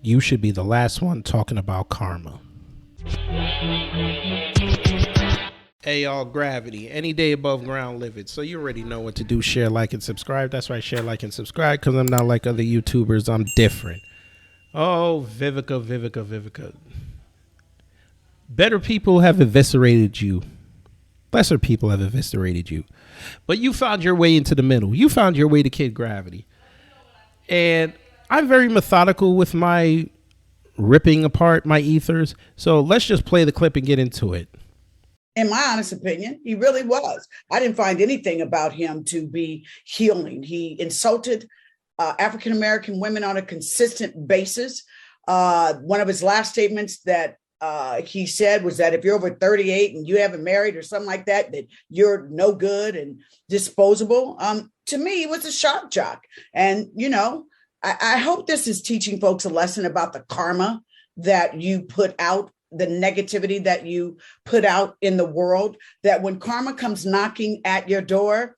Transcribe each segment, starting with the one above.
you should be the last one talking about karma. Hey, y'all, gravity. Any day above ground, live it. So you already know what to do. Share, like, and subscribe. That's right, share, like, and subscribe, because I'm not like other YouTubers. I'm different. Oh, Vivica. Better people have eviscerated you. Lesser people have eviscerated you. But you found your way into the middle. You found your way to Kid Gravity. And I'm very methodical with my ripping apart my ethers. So let's just play the clip and get into it. In my honest opinion, he really was. I didn't find anything about him to be healing. He insulted African-American women on a consistent basis. One of his last statements that he said was that if you're over 38 and you haven't married or something like that, that you're no good and disposable. To me, it was a shock jock. And, you know, I hope this is teaching folks a lesson about the karma that you put out, the negativity that you put out in the world, that when karma comes knocking at your door,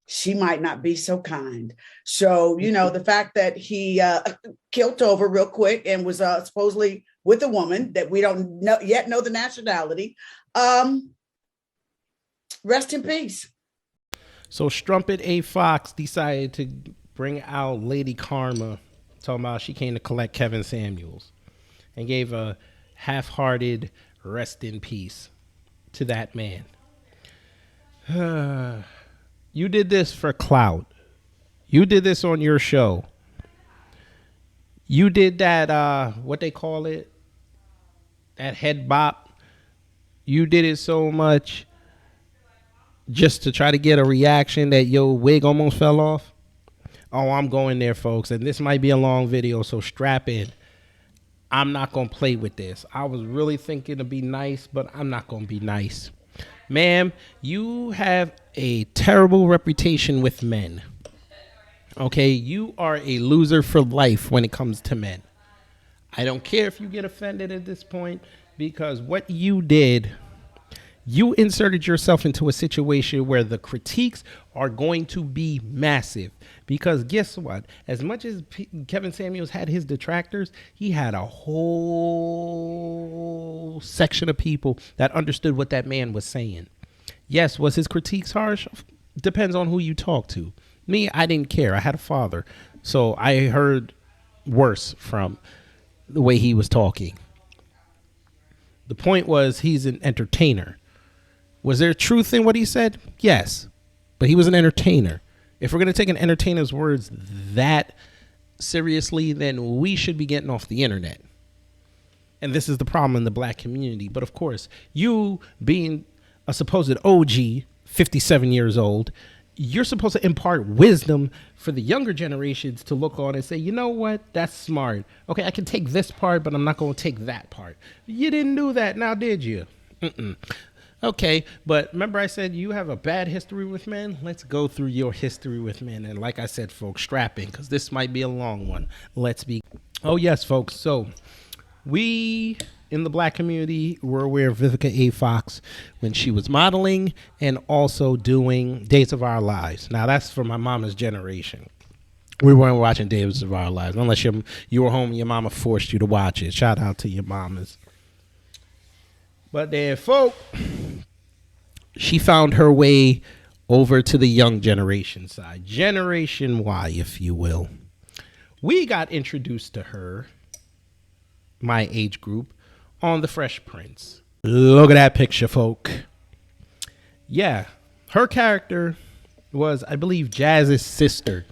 she might not be so kind. So, you know, the fact that he killed over real quick and was supposedly with a woman that we don't yet know the nationality. Rest in peace. So Strumpet A. Fox decided to bring out Lady Karma, talking about she came to collect Kevin Samuels, and gave a half-hearted rest in peace to that man. You did this for clout. You did this on your show. You did that, what they call it, that head bop. You did it so much just to try to get a reaction that your wig almost fell off. Oh, I'm going there, folks. And this might be a long video, so strap in. I'm not going to play with this. I was really thinking to be nice, but I'm not going to be nice. Ma'am, you have a terrible reputation with men. Okay, you are a loser for life when it comes to men. I don't care if you get offended at this point, because what you did, you inserted yourself into a situation where the critiques are going to be massive. Because guess what? As much as Kevin Samuels had his detractors, he had a whole section of people that understood what that man was saying. Yes, was his critiques harsh? Depends on who you talk to. Me, I didn't care. I had a father. So I heard worse from the way he was talking. The point was, he's an entertainer. Was there truth in what he said? Yes. But he was an entertainer. If we're going to take an entertainer's words that seriously, then we should be getting off the internet. And this is the problem in the black community. But of course, you being a supposed OG, 57 years old, you're supposed to impart wisdom for the younger generations to look on and say, you know what? That's smart. Okay, I can take this part, but I'm not going to take that part. You didn't do that, now did you? Okay, but remember I said you have a bad history with men? Let's go through your history with men. And like I said, folks, strap in, because this might be a long one. Oh, yes, folks. So we in the black community were aware of Vivica A. Fox when she was modeling and also doing Days of Our Lives. Now, that's for my mama's generation. We weren't watching Days of Our Lives unless you were home and your mama forced you to watch it. Shout out to your mamas. But then, folk, she found her way over to the young generation side. Generation Y, if you will. We got introduced to her, my age group, on The Fresh Prince. Look at that picture, folk. Yeah, her character was, I believe, Jazz's sister.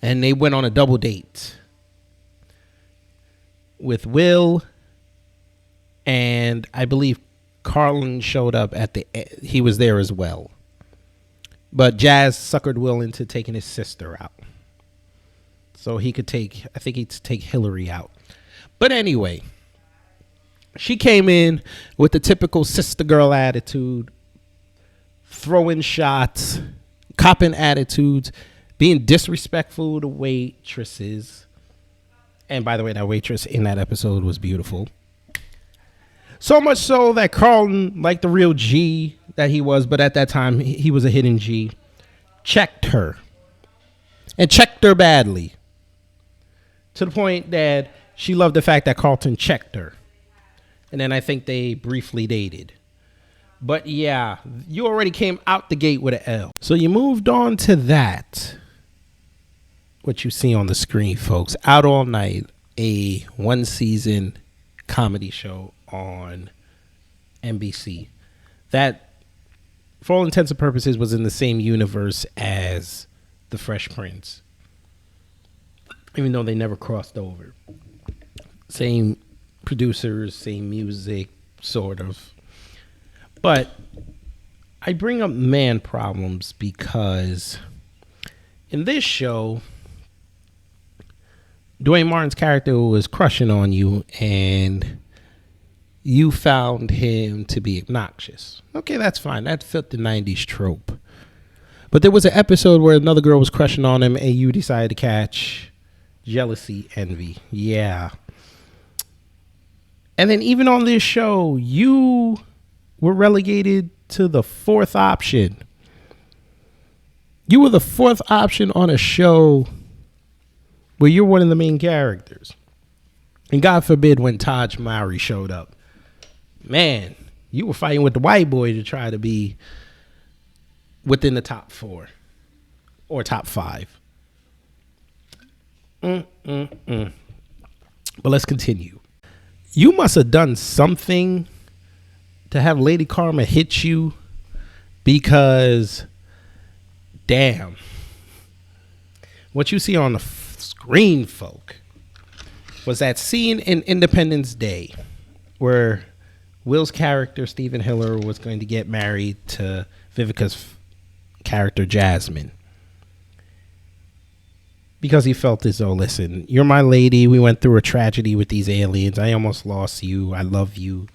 And they went on a double date with Will. And I believe Carlin showed up he was there as well. But Jazz suckered Will into taking his sister out. So he'd take Hillary out. But anyway, she came in with the typical sister girl attitude, throwing shots, copping attitudes, being disrespectful to waitresses. And by the way, that waitress in that episode was beautiful. So much so that Carlton, like the real G that he was, but at that time he was a hidden G, checked her. And checked her badly. to the point that she loved the fact that Carlton checked her. And then I think they briefly dated. But yeah, you already came out the gate with an L. So you moved on to that. What you see on the screen, folks. Out All Night, a 1-season comedy show on NBC. That, for all intents and purposes, was in the same universe as The Fresh Prince. Even though they never crossed over. Same producers, same music, sort of. But I bring up man problems because in this show, Dwayne Martin's character was crushing on you and you found him to be obnoxious. Okay, that's fine. That fit the 90s trope. But there was an episode where another girl was crushing on him and you decided to catch jealousy, envy. Yeah. And then even on this show, you were relegated to the fourth option. You were the fourth option on a show where you're one of the main characters. And God forbid when Taj Mowry showed up. Man, you were fighting with the white boy to try to be within the top 4 or top 5. But let's continue. You must have done something to have Lady Karma hit you because, damn, what you see on the screen, folk, was that scene in Independence Day where Will's character, Stephen Hiller, was going to get married to Vivica's character, Jasmine. Because he felt as though, listen, you're my lady. We went through a tragedy with these aliens. I almost lost you. I love you.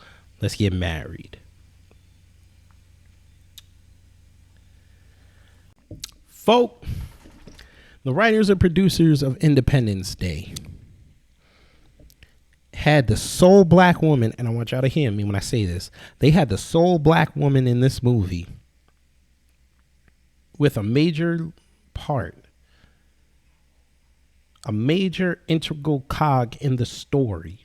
Let's get married. Folk, the writers and producers of Independence Day had the sole black woman, and I want y'all to hear me when I say this. They had the sole black woman in this movie with a major part. A major integral cog in the story.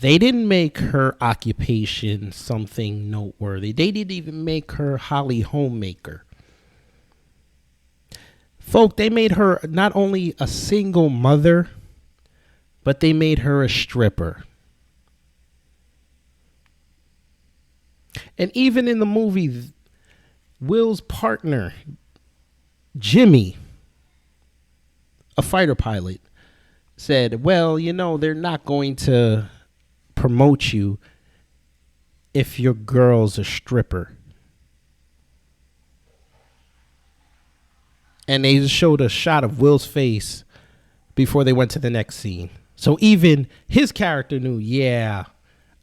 They didn't make her occupation something noteworthy. They didn't even make her Holly Homemaker. Folk, they made her not only a single mother, but they made her a stripper. And even in the movie, Will's partner, Jimmy, a fighter pilot, said, well, you know, they're not going to promote you if your girl's a stripper. And they just showed a shot of Will's face before they went to the next scene. So even his character knew, yeah,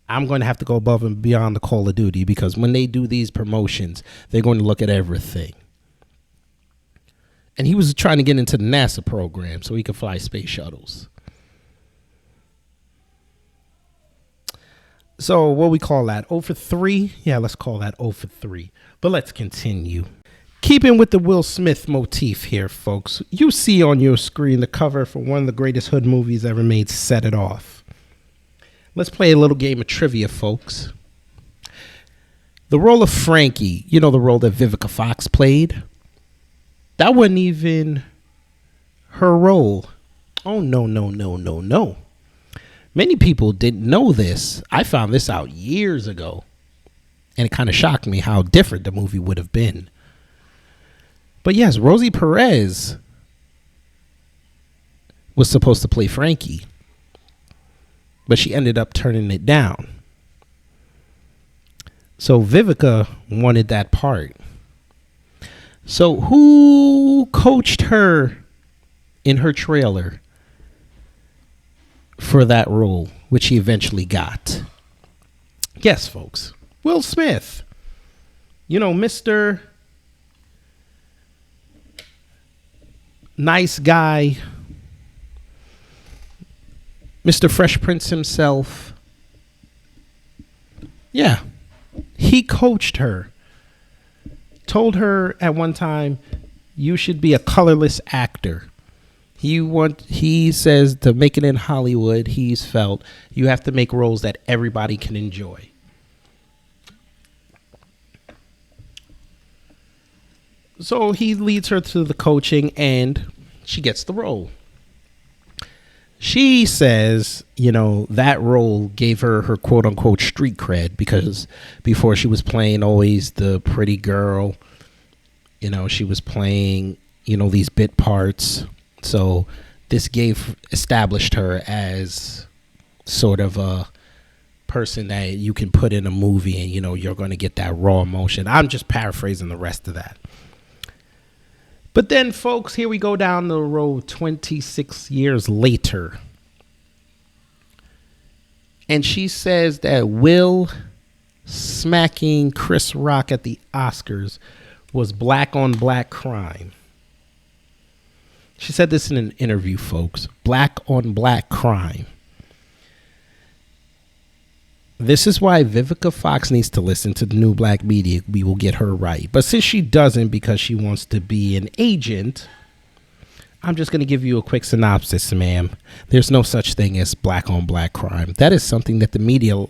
I'm going to have to go above and beyond the Call of Duty, because when they do these promotions, they're going to look at everything. And he was trying to get into the NASA program so he could fly space shuttles. So what we call that? 0 for 3? Yeah, let's call that 0 for 3. But let's continue. Keeping with the Will Smith motif here, folks. You see on your screen the cover for one of the greatest hood movies ever made, Set It Off. Let's play a little game of trivia, folks. The role of Frankie, you know, the role that Vivica Fox played, that wasn't even her role. Oh, no. Many people didn't know this. I found this out years ago. And it kind of shocked me how different the movie would have been. But yes, Rosie Perez was supposed to play Frankie. But she ended up turning it down. So Vivica wanted that part. So who coached her in her trailer for that role, which she eventually got? Guess, folks. Will Smith. You know, Mr. Nice Guy. Mr. Fresh Prince himself. Yeah. He coached her. Told her at one time, you should be a colorless actor. He says to make it in Hollywood, he's felt you have to make roles that everybody can enjoy. So he leads her to the coaching and she gets the role. She says, that role gave her quote unquote street cred because before she was playing always the pretty girl, she was playing, these bit parts. So this established her as sort of a person that you can put in a movie and, you're going to get that raw emotion. I'm just paraphrasing the rest of that. But then, folks, here we go down the road 26 years later. And she says that Will smacking Chris Rock at the Oscars was black on black crime. She said this in an interview, folks. Black on black crime. This is why VivicaAFox needs to listen to the New Black Media. We will get her right. But since she doesn't because she wants to be an agent, I'm just going to give you a quick synopsis, ma'am. There's no such thing as black on black crime. That is something that the media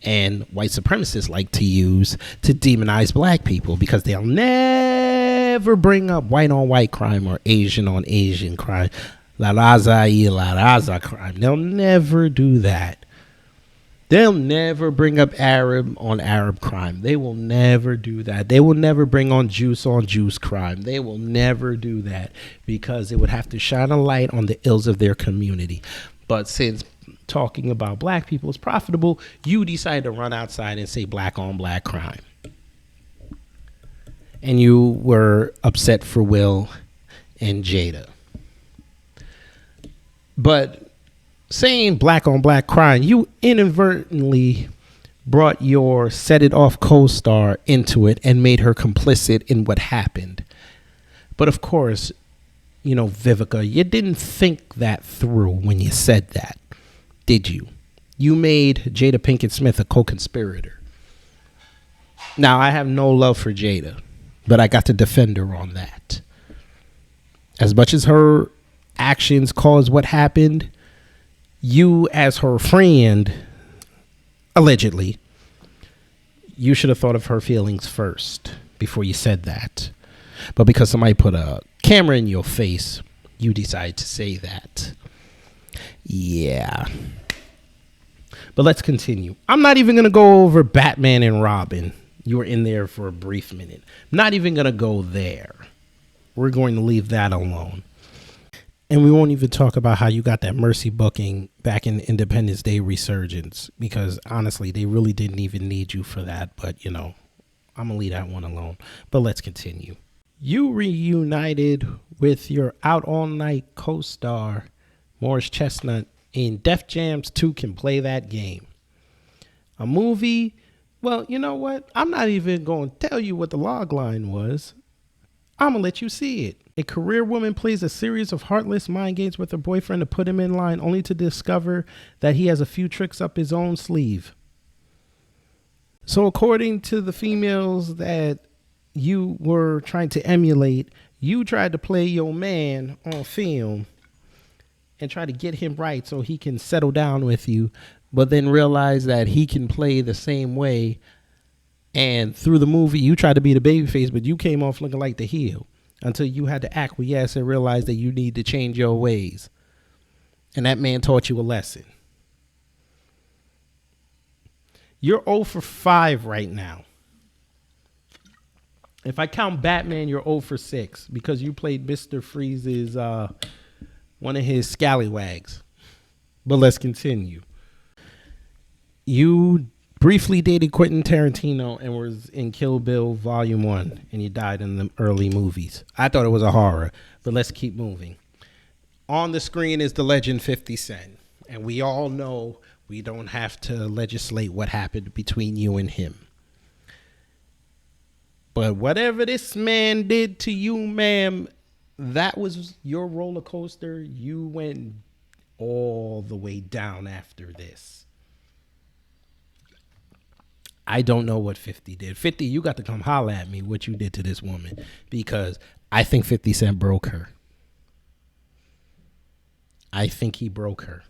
and white supremacists like to use to demonize black people because they'll never bring up white on white crime or Asian on Asian crime. La raza crime. They'll never do that. They'll never bring up Arab on Arab crime. They will never do that. They will never bring on juice crime. They will never do that because it would have to shine a light on the ills of their community. But since talking about black people is profitable, you decide to run outside and say black on black crime. And you were upset for Will and Jada. But saying black on black crime, you inadvertently brought your Set It Off co-star into it and made her complicit in what happened. But of course, Vivica, you didn't think that through when you said that, did you? You made Jada Pinkett Smith a co-conspirator. Now, I have no love for Jada, but I got to defend her on that. As much as her actions caused what happened, you as her friend, allegedly, you should have thought of her feelings first before you said that. But because somebody put a camera in your face, you decide to say that. Yeah. But let's continue. I'm not even going to go over Batman and Robin. You were in there for a brief minute. I'm not even going to go there. We're going to leave that alone. And we won't even talk about how you got that Mercy booking back in Independence Day resurgence, because honestly, they really didn't even need you for that. But, I'm going to leave that one alone. But let's continue. You reunited with your Out All Night co-star, Morris Chestnut, in Def Jam's 2 Can Play That Game. A movie, well, you know what? I'm not even going to tell you what the log line was. I'm going to let you see it. A career woman plays a series of heartless mind games with her boyfriend to put him in line, only to discover that he has a few tricks up his own sleeve. So according to the females that you were trying to emulate, you tried to play your man on film and try to get him right so he can settle down with you, but then realize that he can play the same way. And through the movie, you tried to be the babyface, but you came off looking like the heel until you had to acquiesce and realize that you need to change your ways. And that man taught you a lesson. You're 0 for 5 right now. If I count Batman, you're 0 for 6 because you played Mr. Freeze's, one of his scallywags. But let's continue. You briefly dated Quentin Tarantino and was in Kill Bill Volume 1, and you died in the early movies. I thought it was a horror, but let's keep moving. On the screen is the legend 50 Cent, and we all know we don't have to legislate what happened between you and him. But whatever this man did to you, ma'am, that was your roller coaster. You went all the way down after this. I don't know what 50 did. 50, you got to come holler at me what you did to this woman, because I think 50 Cent broke her. I think he broke her.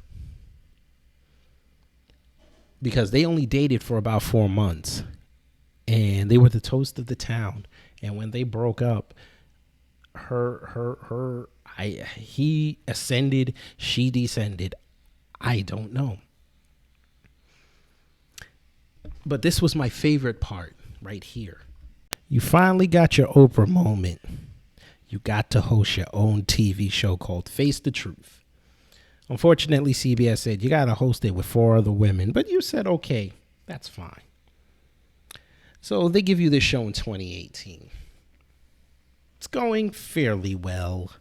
Because they only dated for about 4 months. And they were the toast of the town. And when they broke up, he ascended, she descended. I don't know. But this was my favorite part right here. You finally got your Oprah moment. You got to host your own TV show called Face the Truth. Unfortunately, CBS said you got to host it with 4 other women, but you said, okay, that's fine. So they give you this show in 2018. It's going fairly well.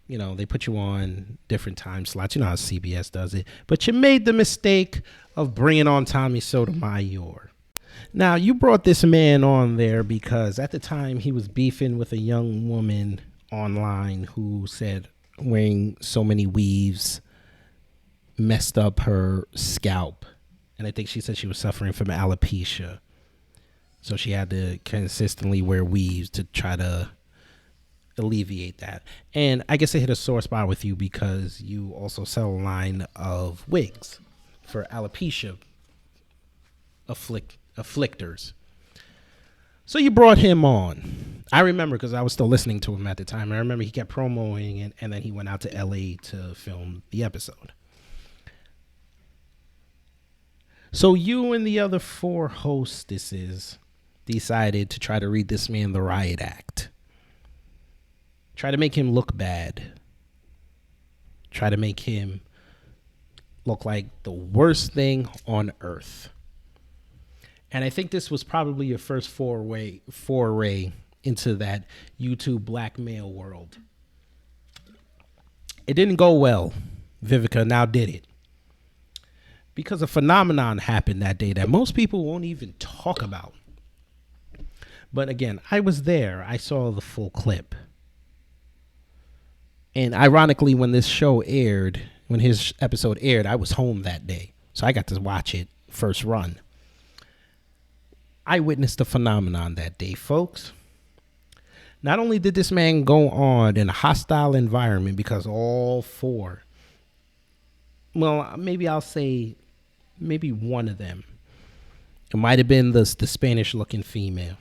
You know, they put you on different time slots. You know how CBS does it. But you made the mistake of bringing on Tommy Sotomayor. Now, you brought this man on there because at the time he was beefing with a young woman online who said wearing so many weaves messed up her scalp. And I think she said she was suffering from alopecia. So she had to consistently wear weaves to try to alleviate that. And I guess I hit a sore spot with you because you also sell a line of wigs for alopecia afflictors. So you brought him on. I remember because I was still listening to him at the time. I remember he kept promoting it, and then he went out to LA to film the episode. So you and the other 4 hostesses decided to try to read this man the riot act. Try to make him look bad. Try to make him look like the worst thing on earth. And I think this was probably your first foray into that YouTube blackmail world. It didn't go well, Vivica, now did it? Because a phenomenon happened that day that most people won't even talk about. But again, I was there. I saw the full clip. And ironically, when this show aired, when his episode aired, I was home that day. So I got to watch it first run. I witnessed the phenomenon that day, folks. Not only did this man go on in a hostile environment because all 4, well, maybe I'll say maybe one of them, it might have been the Spanish looking female.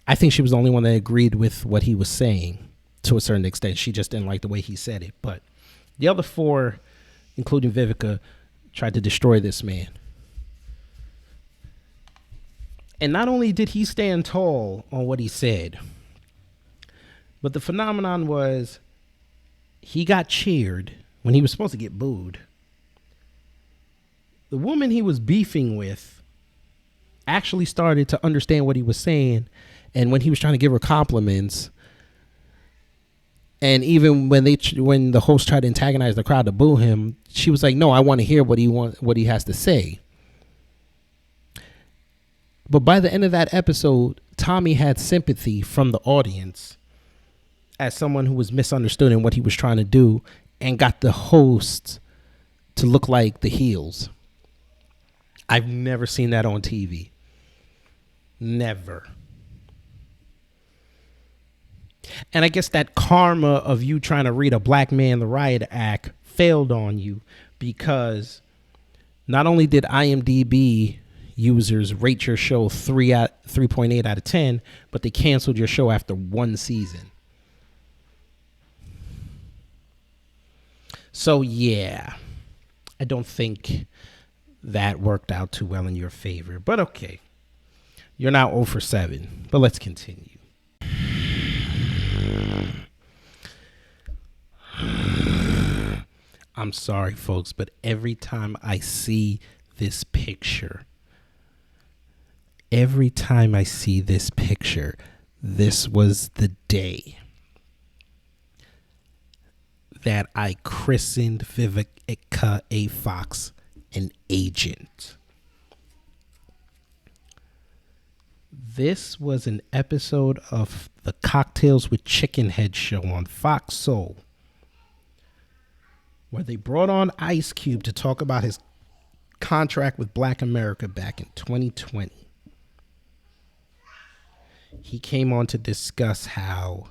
I think she was the only one that agreed with what he was saying to a certain extent. She just didn't like the way he said it. But the other 4, including Vivica, tried to destroy this man. And not only did he stand tall on what he said, but the phenomenon was he got cheered when he was supposed to get booed. The woman he was beefing with actually started to understand what he was saying. And when he was trying to give her compliments, and even when the host tried to antagonize the crowd to boo him, she was like, no, I want to hear what he has to say. But by the end of that episode, Tommy had sympathy from the audience as someone who was misunderstood in what he was trying to do, and got the host to look like the heels. I've never seen that on TV. Never. And I guess that karma of you trying to read a black man the riot act failed on you, because not only did IMDb users rate your show 3.8 out of 10, but they canceled your show after 1 season. So yeah, I don't think that worked out too well in your favor, but okay. You're now 0 for 7, but let's continue. I'm sorry, folks, but every time I see this picture, this was the day that I christened Vivica A. Fox an agent. This was an episode of the Cocktails with Chicken Head show on Fox Soul, where they brought on Ice Cube to talk about his contract with Black America back in 2020. He came on to discuss how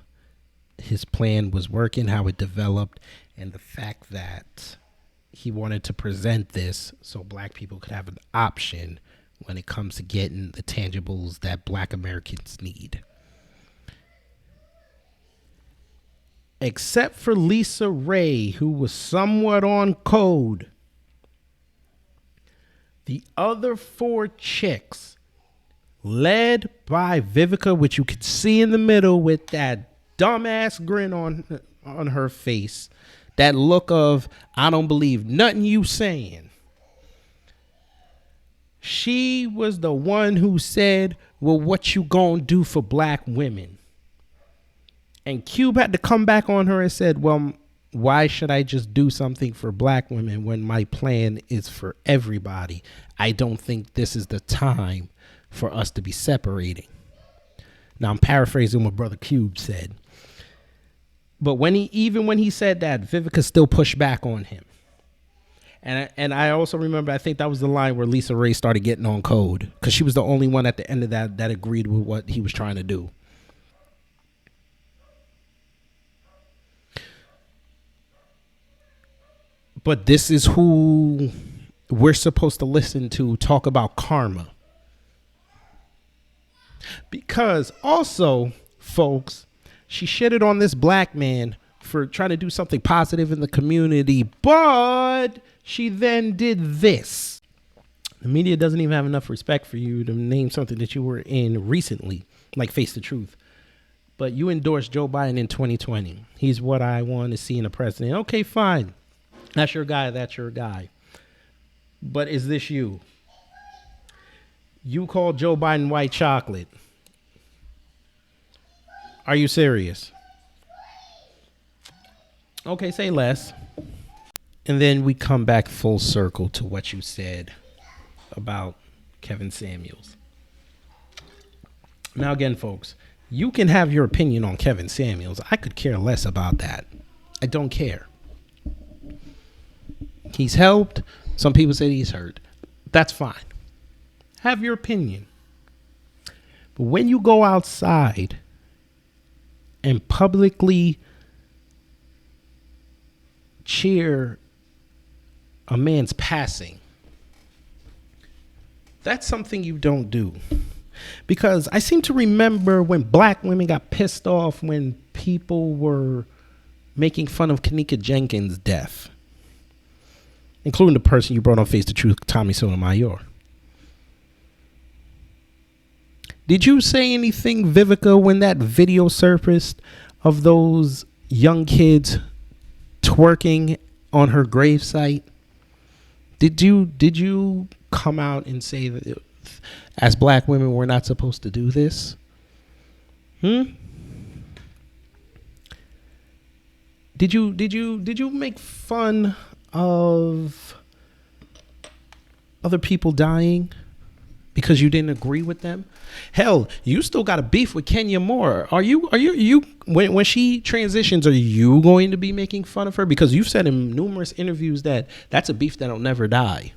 his plan was working, how it developed, and the fact that he wanted to present this so black people could have an option when it comes to getting the tangibles that black Americans need. Except for Lisa Ray, who was somewhat on code, the other 4 chicks, led by Vivica, which you could see in the middle with that dumbass grin on her face, that look of, I don't believe nothing you saying. She was the one who said, well, what you gonna do for black women? And Cube had to come back on her and said, well, why should I just do something for black women when my plan is for everybody? I don't think this is the time for us to be separating. Now I'm paraphrasing what Brother Cube said. But when he said that, Vivica still pushed back on him. And I also remember, I think that was the line where Lisa Ray started getting on code, because she was the only one at the end of that agreed with what he was trying to do. But this is who we're supposed to listen to talk about karma. Because also, folks, she shitted on this black man for trying to do something positive in the community, but she then did this. The media doesn't even have enough respect for you to name something that you were in recently, like Face the Truth. But you endorsed Joe Biden in 2020. He's what I want to see in a president. Okay, fine. That's your guy. That's your guy. But is this you? You called Joe Biden white chocolate. Are you serious? Okay, say less. And then we come back full circle to what you said about Kevin Samuels. Now again, folks, you can have your opinion on Kevin Samuels. I could care less about that. I don't care. He's helped. Some people say he's hurt. That's fine. Have your opinion. But when you go outside and publicly cheer a man's passing, that's something you don't do. Because I seem to remember when black women got pissed off when people were making fun of Kanika Jenkins' death, including the person you brought on Face the Truth, Tommy Sotomayor. Did you say anything, Vivica, when that video surfaced of those young kids twerking on her gravesite? Did you come out and say that as black women we're not supposed to do this? Did you make fun of other people dying because you didn't agree with them? Hell, you still got a beef with Kenya Moore. Are you when she transitions, are you going to be making fun of her? Because you've said in numerous interviews that that's a beef that'll never die.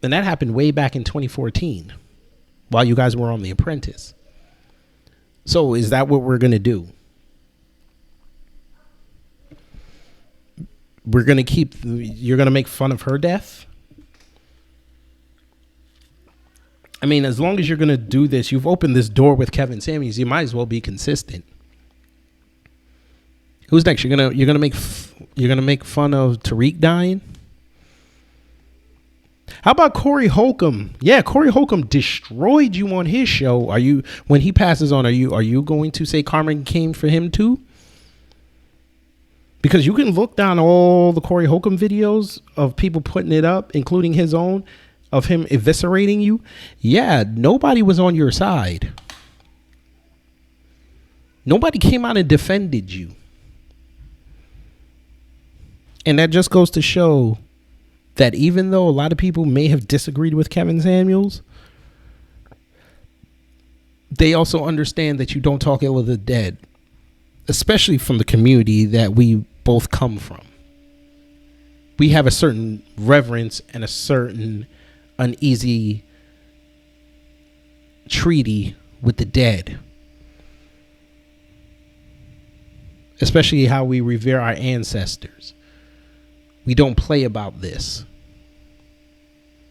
And that happened way back in 2014 while you guys were on The Apprentice. So is that what we're going to do? You're going to make fun of her death? I mean, as long as you're going to do this, you've opened this door with Kevin Samuels. You might as well be consistent. Who's next? You're gonna make fun of Tariq dying? How about Corey Holcomb? Yeah, Corey Holcomb destroyed you on his show. When he passes on, are you going to say karma came for him too? Because you can look down all the Corey Holcomb videos of people putting it up, including his own, of him eviscerating you. Yeah, nobody was on your side. Nobody came out and defended you. And that just goes to show that even though a lot of people may have disagreed with Kevin Samuels, they also understand that you don't talk ill of the dead, especially from the community that we both come from. We have a certain reverence and a certain uneasy treaty with the dead. especially how we revere our ancestors. We don't play about this.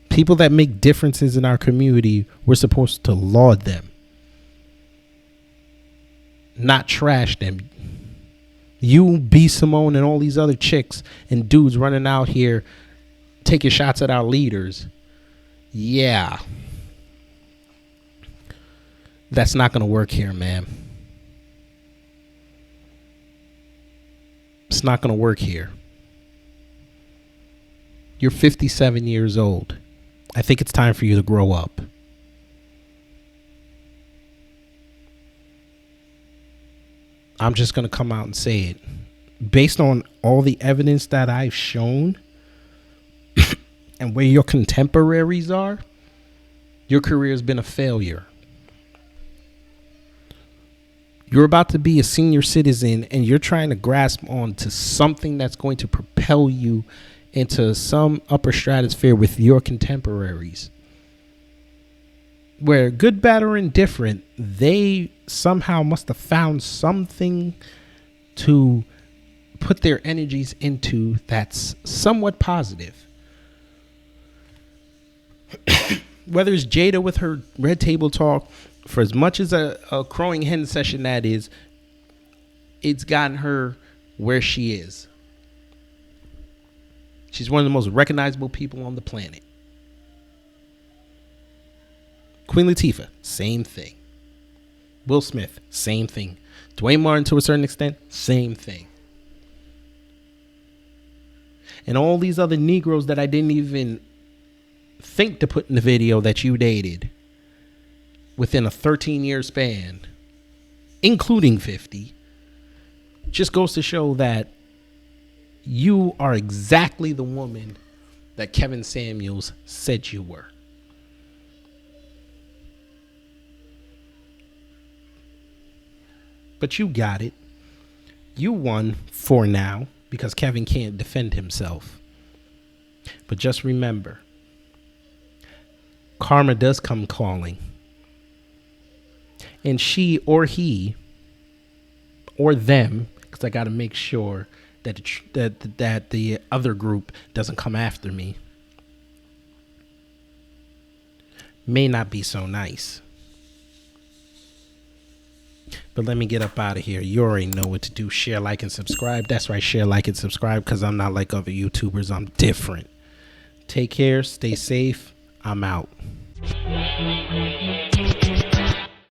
People that make differences in our community, we're supposed to laud them, not trash them. You, B. Simone, and all these other chicks and dudes running out here taking shots at our leaders. Yeah. That's not going to work here, man. It's not going to work here. You're 57 years old. I think it's time for you to grow up. I'm just going to come out and say it. Based on all the evidence that I've shown and where your contemporaries are, your career has been a failure. You're about to be a senior citizen and you're trying to grasp on to something that's going to propel you into some upper stratosphere with your contemporaries. Where good, bad, or indifferent, they somehow must have found something to put their energies into that's somewhat positive. Whether it's Jada with her Red Table Talk, for as much as a crowing hen session that is, it's gotten her where she is. She's one of the most recognizable people on the planet. Queen Latifah, same thing. Will Smith, same thing. Dwayne Martin, to a certain extent, same thing. And all these other Negroes that I didn't even think to put in the video that you dated within a 13-year span, including 50, just goes to show that you are exactly the woman that Kevin Samuels said you were. But you got it. You won for now because Kevin can't defend himself. But just remember, karma does come calling. And she or he or them, because I got to make sure that the other group doesn't come after me, may not be so nice. But let me get up out of here. You already know what to do. Share, like, and subscribe. That's right. Share, like, and subscribe because I'm not like other YouTubers. I'm different. Take care. Stay safe. I'm out.